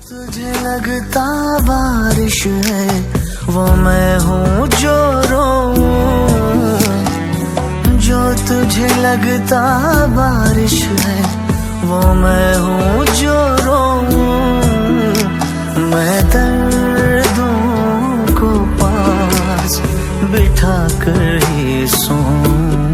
तुझे लगता बारिश है वो मैं हूँ जो रोऊं, जो तुझे लगता बारिश है वो मैं हूँ जो रोऊं। मैं दर्दों को पास बिठा कर ही सोऊं।